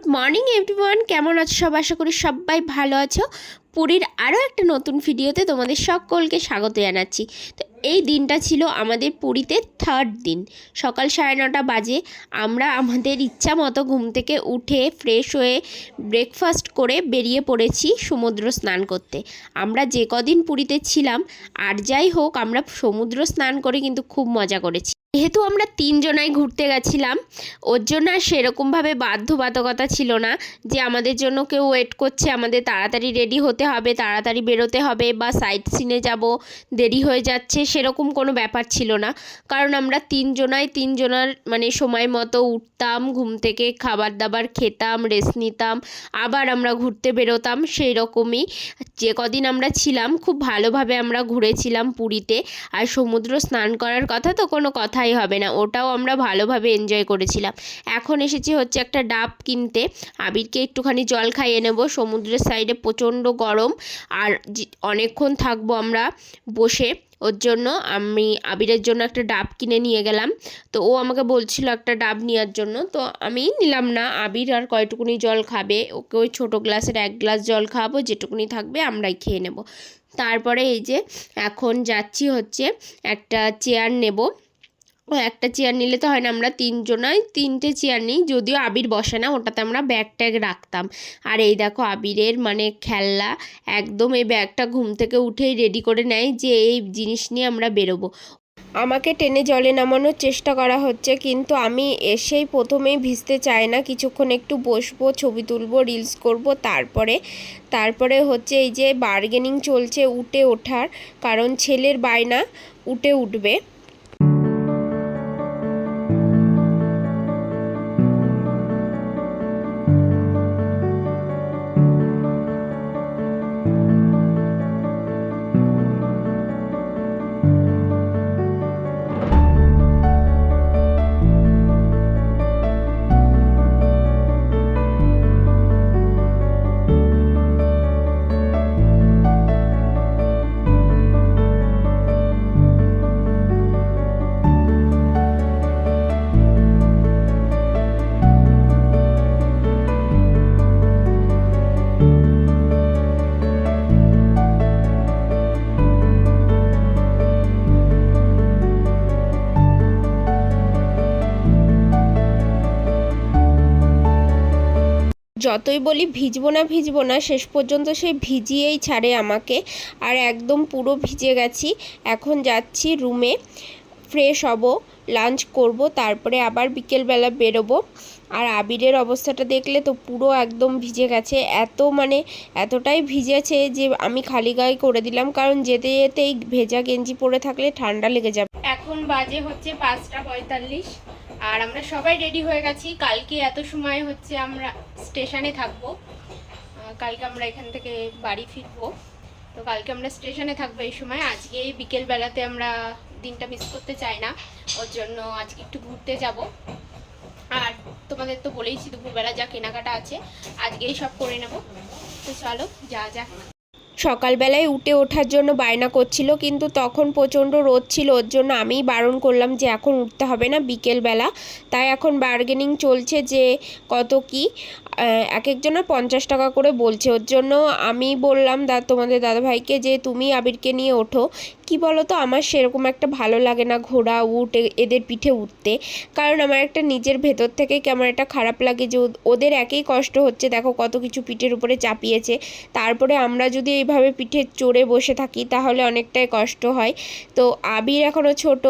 Good morning everyone, কেমন আছো সব? আশা করি সবাই ভালো আছো। পুরীর আরও একটা নতুন ভিডিওতে তোমাদের সকলকে স্বাগত জানাচ্ছি। তো এই দিনটা ছিল আমাদের পুরীতে থার্ড দিন। সকাল 9:30 বাজে আমরা আমাদের ইচ্ছা মতো ঘুম থেকে উঠে ফ্রেশ হয়ে ব্রেকফাস্ট করে বেরিয়ে পড়েছি সমুদ্র স্নান করতে। আমরা যে কদিন পুরীতে ছিলাম আর যাই হোক, আমরা সমুদ্র স্নান করে কিন্তু খুব মজা করেছি। যেহেতু আমরা 3 জনাই ঘুরতে গেছিলাম, ওর জন্য আর সেরকমভাবে বাধ্যবাধকতা ছিল না যে আমাদের জন্য কেউ ওয়েট করছে, আমাদের তাড়াতাড়ি রেডি হতে হবে, তাড়াতাড়ি বেরোতে হবে বা সাইট সিনে যাব, দেরি হয়ে যাচ্ছে, সেরকম কোনো ব্যাপার ছিল না। কারণ আমরা 3 জনাই 3 জনার মানে সময় মতো উঠতাম, ঘুম থেকে খাবার দাবার খেতাম, রেস্ট নিতাম, আবার আমরা ঘুরতে বেরোতাম। সেই রকমই যে কদিন আমরা ছিলাম খুব ভালোভাবে আমরা ঘুরেছিলাম পুরীতে। আর সমুদ্র স্নান করার কথা তো কোনো কথাই হবে না, ওটাও আমরা ভালোভাবে এনজয় করেছিলাম। এখন এসেছি হচ্ছে একটা ডাব কিনতে, আবিরকে একটুখানি জল খাইয়ে নেব। সমুদ্রের সাইডে প্রচণ্ড গরম আর অনেকক্ষণ থাকবো আমরা বসে, ওর জন্য আমি আবিরের জন্য একটা ডাব কিনে নিয়ে গেলাম। তো ও আমাকে বলছিল একটা ডাব নেওয়ার জন্য, তো আমি নিলাম না। আবির আর কয়টুকুনি জল খাবে, ওকে ওই ছোটো গ্লাসের 1 গ্লাস জল খাওয়াবো, যেটুকুনি থাকবে আমরাই খেয়ে নেব। তারপরে এই যে এখন যাচ্ছি হচ্ছে একটা চেয়ার নেব। ও একটা চেয়ার নিলে তো হয় না, আমরা 3 জনাই 3টে চেয়ার নিই, যদিও আবির বসে না, ওটাতে আমরা ব্যাগ ট্যাগ রাখতাম। আর এই দেখো আবিরের মানে খেলনা, একদম এই ব্যাগটা ঘুম থেকে উঠেই রেডি করে নেয় যে এই জিনিস নিয়ে আমরা বেরোবো। আমাকে টেনে জলে নামানোর চেষ্টা করা হচ্ছে, কিন্তু আমি এসেই প্রথমেই ভিজতে চাই না, কিছুক্ষণ একটু বসবো, ছবি তুলবো, রিলস করব, তারপরে হচ্ছে এই যে বার্গেনিং চলছে উঠে ওঠার, কারণ ছেলের বায়না উঠে উঠবে। যতই বলি ভিজবো না, শেষ পর্যন্ত সে ভিজিয়েই ছাড়ে আমাকে। আর একদম পুরো ভিজে গেছি। এখন যাচ্ছি রুমে, ফ্রেশ হব, লাঞ্চ করব, তারপরে আবার বিকেলবেলা বেরোবো। আর আবিরের অবস্থাটা দেখলে তো পুরো একদম ভিজে গেছে, এতটাই ভিজেছে যে আমি খালি গায়ে করে দিলাম, কারণ যেতে যেতেই ভেজা গেঞ্জি পরে থাকলে ঠান্ডা লেগে যাবে। এখন বাজে হচ্ছে 5:45 আর আমরা সবাই রেডি হয়ে গেছি। কালকে এত সময় হচ্ছে আমরা স্টেশনে থাকবো, কালকে আমরা এখান থেকে বাড়ি ফিরবো, তো কালকে আমরা স্টেশনে থাকবো এই সময়। আজকে এই বিকেলবেলাতে আমরা দিনটা মিস করতে চাই না, ওর জন্য আজকে একটু ঘুরতে যাব। আর তোমাদের তো বলেইছি দুপুরবেলা যা কেনাকাটা আছে আজকেই সব করে নেব। তো চলো যা যা। সকালবেলায় উঠে ওঠার জন্য বায়না করছিল, কিন্তু তখন প্রচণ্ড রোদ ছিল, ওর জন্য আমিই বারণ করলাম যে এখন উঠতে হবে না, বিকেলবেলা। তাই এখন বার্গেনিং চলছে যে কত কি, এক একজনের 50 টাকা করে বলছে। ওর জন্য আমি বললাম তোমাদের দাদাভাইকে যে তুমি আবিরকে নিয়ে ওঠো। কি বলো তো, আমার সেরকম একটা ভালো লাগে না ঘোড়া উঠে এদের পিঠে উঠতে, কারণ আমার একটা নিজের ভেতর থেকে কেমন একটা খারাপ লাগে যে ওদের একই কষ্ট হচ্ছে, দেখো কত কিছু পিঠের উপরে চাপিয়েছে, তারপরে আমরা যদি এইভাবে পিঠে চড়ে বসে থাকি তাহলে অনেকটাই কষ্ট হয়। তো আবির এখনও ছোট,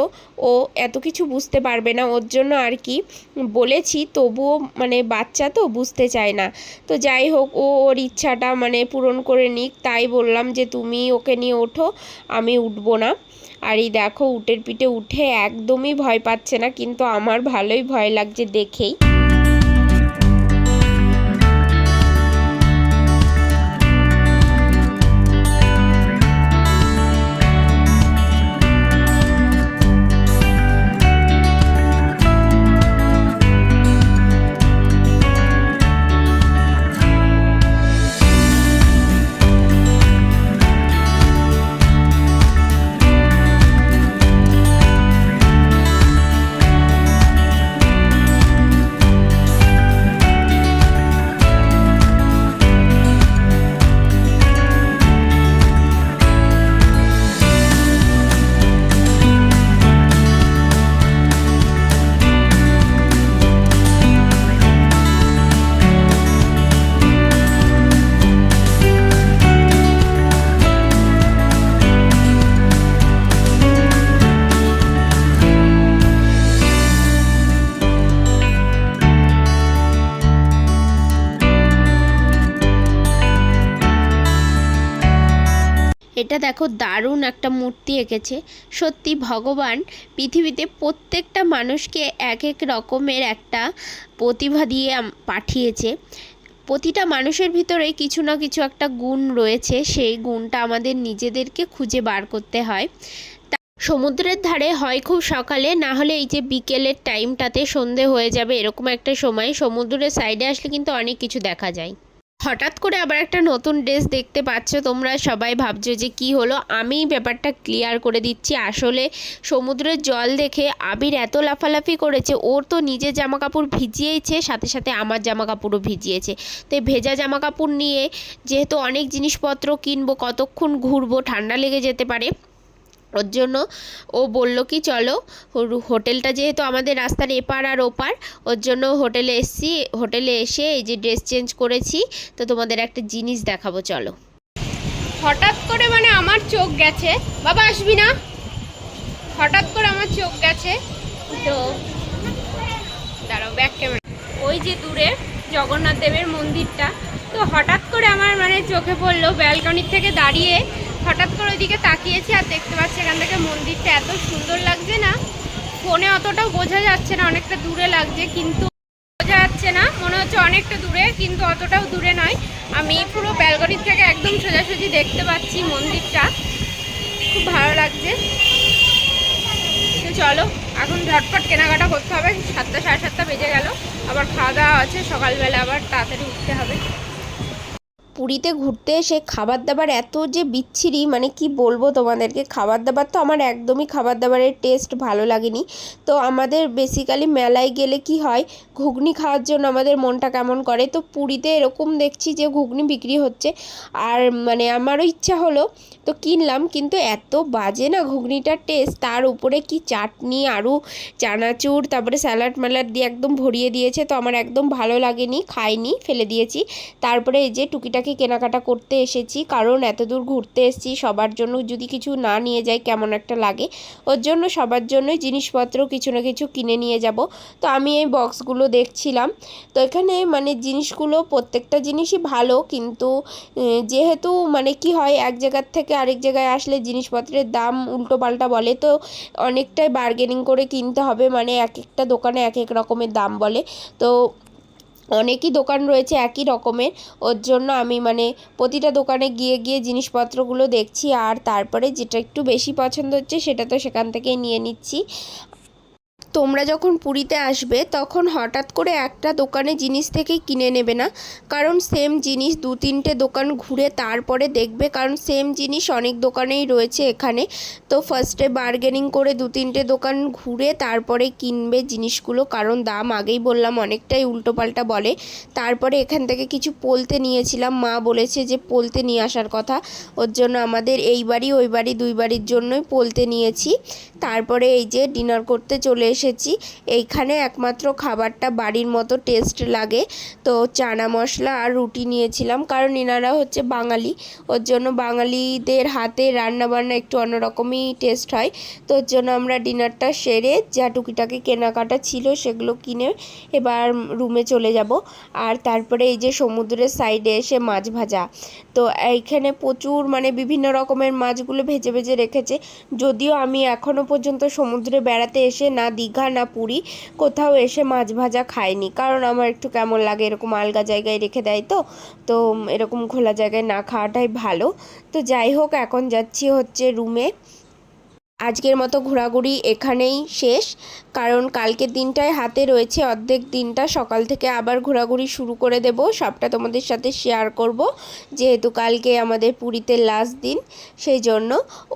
ও এত কিছু বুঝতে পারবে না, ওর জন্য আর কি বলেছি, তবুও বাচ্চা তো বুঝতে চায় না। তো যাই হোক, ওর ইচ্ছাটা পূরণ করে নিক, তাই বললাম যে তুমি ওকে নিয়ে ওঠো, আমি উঠবো না। আর এই দেখো উটের পিঠে উঠে একদমই ভয় পাচ্ছে না, কিন্তু আমার ভালোই ভয় লাগছে দেখেই। এটা দেখো দারুণ একটা মূর্তি এঁকেছে। সত্যি ভগবান পৃথিবীতে প্রত্যেকটা মানুষকে এক এক রকমের একটা প্রতিভা দিয়ে পাঠিয়েছে। প্রতিটা মানুষের ভিতরে কিছু না কিছু একটা গুণ রয়েছে, সেই গুণটা আমাদের নিজেদেরকে খুঁজে বার করতে হয়। সমুদ্রের ধারে হয় খুব সকালে, না হলে এই যে বিকেলের টাইমটাতে সন্ধে হয়ে যাবে এরকম একটা সময় সমুদ্রের সাইডে আসলে কিন্তু অনেক কিছু দেখা যায়। হঠাৎ করে আবার একটা নতুন ড্রেস দেখতে পাচ্ছ তোমরা সবাই, ভাবছো যে কি হলো। আমি ব্যাপারটা ক্লিয়ার করে দিচ্ছি। আসলে সমুদ্রের জল দেখে আবির এত লাফালাফি করেছে, ওর তো নিজের জামা কাপড় ভিজিয়েছে, সাথে সাথে আমার জামা কাপড়ও ভিজিয়েছে। তো ভেজা জামা কাপড় নিয়ে যেহেতু অনেক জিনিসপত্র কিনবো, কতক্ষণ ঘুরবো, ঠান্ডা লেগে যেতে পারে, ওর জন্য ও বলল কি চলো, হোটেলটা যেহেতু আমাদের রাস্তার এপার আর ওপার, ওর জন্য হোটেলে এসেছি। হোটেলে এসে এই যে ড্রেস চেঞ্জ করেছি, তো তোমাদের একটা জিনিস দেখাবো, চলো। হঠাৎ করে মানে আমার চোখ গেছে, বাবা আসবি না, হঠাৎ করে আমার চোখ গেছে, তো দাঁড়াও ব্যাক ক্যামেরা, ওই যে দূরে জগন্নাথ দেবের মন্দিরটা, তো হঠাৎ করে আমার মানে চোখে পড়লো, ব্যালকনির থেকে দাঁড়িয়ে হঠাৎ করে ওইদিকে তাকিয়েছি আর দেখতে পাচ্ছি এখান থেকে মন্দিরটা এত সুন্দর লাগছে না, ফোনে অতটাও বোঝা যাচ্ছে না, অনেকটা দূরে লাগছে কিন্তু বোঝা যাচ্ছে না, মনে হচ্ছে অনেকটা দূরে কিন্তু অতটাও দূরে নয়। আমি পুরো ব্যালকনির থেকে একদম সোজাসুজি দেখতে পাচ্ছি মন্দিরটা, খুব ভালো লাগছে। তো চলো এখন ঝটপট কেনাকাটা করতে হবে, 7টা সাড়ে 7টা বেজে গেল, আবার খাওয়া দাওয়া আছে, সকালবেলা আবার তাড়াতাড়ি উঠতে হবে। পুরীতে ঘুরতে এসে খাবার দাবার এত যে বিচ্ছিরি, মানে কি বলবো তোমাদেরকে। খাবার দাবার তো আমার একদমই খাবার দাবারের টেস্ট ভালো লাগেনি। তো আমাদের বেসিক্যালি মেলায় গেলে কি হয়, ঘুগনি খাওয়ার জন্য আমাদের মনটা কেমন করে। তো পুরীতে এরকম দেখছি যে ঘুগনি বিক্রি হচ্ছে, আর মানে আমারও ইচ্ছা হলো, তো কিনলাম। কিন্তু এত বাজে না ঘুগনিটার টেস্ট, তার উপরে কি চাটনি, আরও চানাচুর, তারপরে স্যালাড ম্যালাড দিয়ে একদম ভরিয়ে দিয়েছে। তো আমার একদম ভালো লাগেনি, খাইনি, ফেলে দিয়েছি। তারপরে এই যে টুকিটাকি কেনাকাটা করতে এসেছি, কারণ এত দূর ঘুরতে এসেছি, সবার জন্য যদি কিছু না নিয়ে যাই কেমন একটা লাগে। ওর জন্য সবার জন্যই জিনিসপত্র কিছু না কিছু কিনে নিয়ে যাব। তো আমি এই বক্সগুলো দেখছিলাম, তো এখানে মানে জিনিসগুলো প্রত্যেকটা জিনিসই ভালো, কিন্তু যেহেতু মানে কি হয়, এক জায়গার থেকে আরেক জায়গায় আসলে জিনিসপত্রের দাম উল্টো পাল্টা বলে, তো অনেকটাই বার্গেনিং করে কিনতে হবে। মানে এক একটা দোকানে এক এক রকমের দাম বলে, তো অনেকই দোকান রয়েছে একই রকমের। ওর জন্য আমি মানে প্রতিটা দোকানে গিয়ে গিয়ে জিনিসপত্রগুলো দেখছি, আর তারপরে যেটা একটু বেশি পছন্দ হচ্ছে সেটা তো সেখান থেকেই নিয়ে নিচ্ছি। তোমরা যখন পুরীতে আসবে তখন হঠাৎ করে একটা দোকানে জিনিস থেকেই কিনে নেবে না, কারণ সেম জিনিস 2-3টে দোকান ঘুরে তারপরে দেখবে, কারণ সেম জিনিস অনেক দোকানেই রয়েছে এখানে। তো ফার্স্টে বার্গেনিং করে 2-3টে দোকান ঘুরে তারপরে কিনবে জিনিসগুলো, কারণ দাম আগেই বললাম অনেকটাই উল্টোপাল্টা বলে। তারপরে এখান থেকে কিছু পোলতে নিয়েছিলাম, মা বলেছে যে পোলতে নিয়ে আসার কথা, ওর জন্য আমাদের এই বাড়ি ওই বাড়ি দুই বাড়ির জন্যই পোলতে নিয়েছি। তারপরে এই যে ডিনার করতে চলে এসেছি। এইখানে একমাত্র খাবারটা বাড়ির মতো টেস্ট লাগে। তো চানা মশলা আর রুটি নিয়েছিলাম, কারণ এনারা হচ্ছে বাঙালি, ওর জন্য বাঙালিদের হাতে রান্নাবান্না একটু অন্যরকমই টেস্ট হয়। তো ওর জন্য আমরা ডিনারটা সেরে যা টুকিটাকি কেনাকাটা ছিল সেগুলো কিনে এবার রুমে চলে যাব। আর তারপরে এই যে সমুদ্রের সাইডে এসে মাছ ভাজা, তো এইখানে প্রচুর মানে বিভিন্ন রকমের মাছগুলো ভেজে ভেজে রেখেছে। যদিও আমি এখনও পর্যন্ত সমুদ্রে বেড়াতে এসে না দীঘা না পুরী কোথাও এসে মাছ ভাজা খাইনি, কারণ আমার একটু কেমন লাগে, এরকম আলগা জায়গায় রেখে দেয়, তো এরকম খোলা জায়গায় না খাওয়াটাই ভালো। তো যাই হোক, এখন যাচ্ছি হচ্ছে রুমে। আজকের মতো ঘোরাঘুরি এখানেই শেষ, কারণ কালকের দিনটায় হাতে রয়েছে, অর্ধেক দিনটা সকাল থেকে আবার ঘোরাঘুরি শুরু করে দেব, সবটা তোমাদের সাথে শেয়ার করব, যেহেতু কালকে আমাদের পুরীতে লাস্ট দিন সেই জন্য।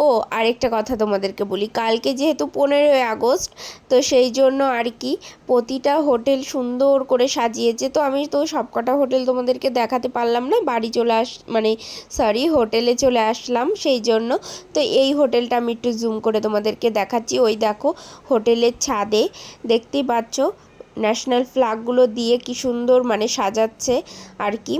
ও আরেকটা কথা তোমাদেরকে বলি, কালকে যেহেতু 15ই আগস্ট, তো সেই জন্য আর কি প্রতিটা হোটেল সুন্দর করে সাজিয়েছে। তো আমি তো সবকটা হোটেল তোমাদেরকে দেখাতে পারলাম না, বাড়ি চলে হোটেলে চলে আসলাম সেই জন্য। তো এই হোটেলটা আমি একটু জুম করে তোমাদেরকে দেখাচ্ছি। ওই দেখো হোটেলের ছাদে দেখতেই পাচ্ছ ন্যাশনাল ফ্ল্যাগগুলো দিয়ে কি সুন্দর মানে সাজাচ্ছে আর কি।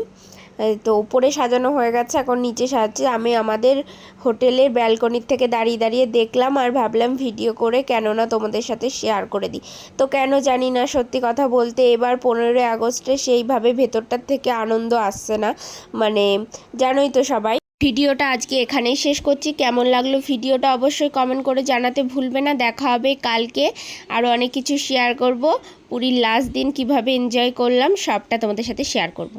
তো উপরে সাজানো হয়ে গেছে, এখন নিচে সাজাচ্ছে। আমি আমাদের হোটেলের ব্যালকনির থেকে দাঁড়িয়ে দাঁড়িয়ে দেখলাম আর ভাবলাম ভিডিও করে কেননা তোমাদের সাথে শেয়ার করে দিই। তো কেন জানি না, সত্যি কথা বলতে এবার 15ই আগস্টে সেইভাবে ভেতরটার থেকে আনন্দ আসছে না, মানে জানোই তো সবাই। ভিডিওটা আজকে এখানেই শেষ করছি। কেমন লাগলো ভিডিওটা অবশ্যই কমেন্ট করে জানাতে ভুলবে না। দেখা হবে কালকে, আরও অনেক কিছু শেয়ার করব। পুরীর লাস্ট দিন কিভাবে এনজয় করলাম সবটা তোমাদের সাথে শেয়ার করব।